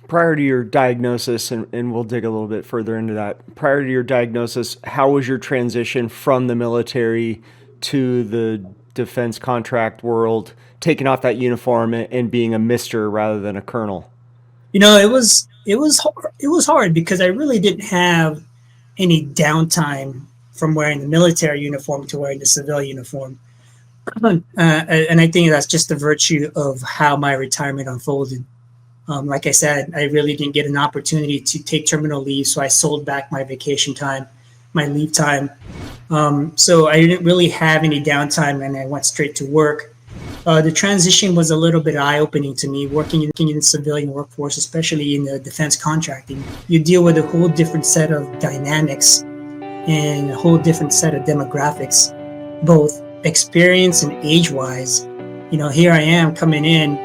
Prior to your diagnosis, and we'll dig a little bit further into that. Prior to your diagnosis, how was your transition from the military to the defense contract world, taking off that uniform and being a mister rather than a colonel? It was hard because I really didn't have any downtime from wearing the military uniform to wearing the civilian uniform. And I think that's just the virtue of how my retirement unfolded. Like I said, I really didn't get an opportunity to take terminal leave, so I sold back my vacation time, my leave time. So I didn't really have any downtime, and I went straight to work. The transition was a little bit eye-opening to me, working in the civilian workforce, especially in the defense contracting. You deal with a whole different set of dynamics and a whole different set of demographics, both experience and age-wise. Here I am coming in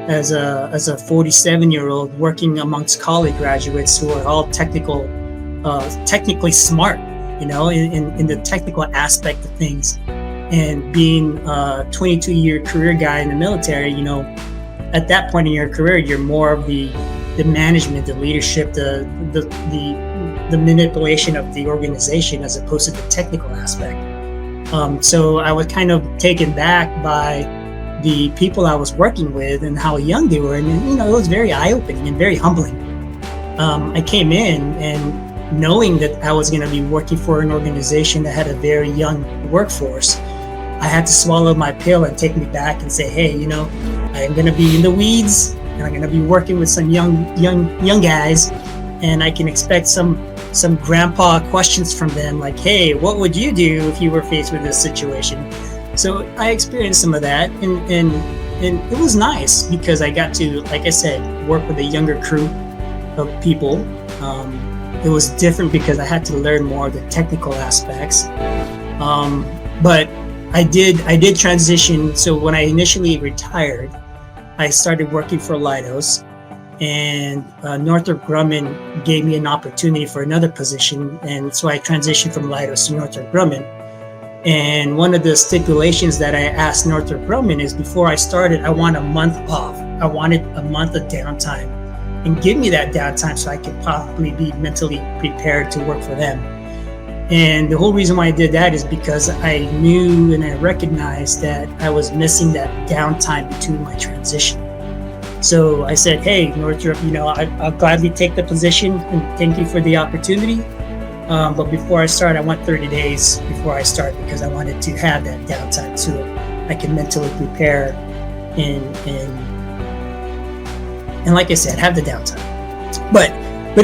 as a 47-year-old working amongst college graduates who are all technically smart, in the technical aspect of things. And being a 22-year career guy in the military, at that point in your career, you're more of the management, the leadership, the manipulation of the organization as opposed to the technical aspect. So I was kind of taken back by the people I was working with and how young they were. And, it was very eye-opening and very humbling. I came in and knowing that I was going to be working for an organization that had a very young workforce, I had to swallow my pill and take me back and say, hey, I'm going to be in the weeds and I'm going to be working with some young guys, and I can expect some grandpa questions from them like, hey, what would you do if you were faced with this situation? So I experienced some of that, and it was nice because I got to, like I said, work with a younger crew of people. It was different because I had to learn more of the technical aspects. But I did transition. So when I initially retired, I started working for Leidos, and Northrop Grumman gave me an opportunity for another position. And so I transitioned from Leidos to Northrop Grumman. And one of the stipulations that I asked Northrop Grumman is before I started, I want a month off. I wanted a month of downtime, and give me that downtime so I could possibly be mentally prepared to work for them. And the whole reason why I did that is because I knew and I recognized that I was missing that downtime between my transition. So I said, hey, Northrop, I'll gladly take the position and thank you for the opportunity. But before I start, I want 30 days before I start because I wanted to have that downtime so I can mentally prepare and like I said, have the downtime. But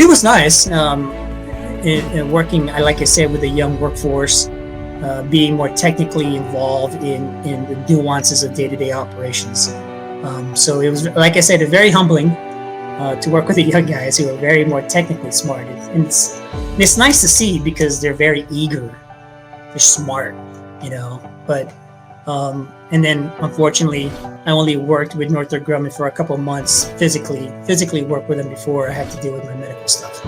it was nice. In working, like I said, with a young workforce, being more technically involved in the nuances of day-to-day operations. So it was, like I said, very humbling to work with the young guys who are very more technically smart. And it's nice to see because they're very eager, they're smart, But and then unfortunately, I only worked with Northrop Grumman for a couple of months physically worked with them before I had to deal with my medical stuff.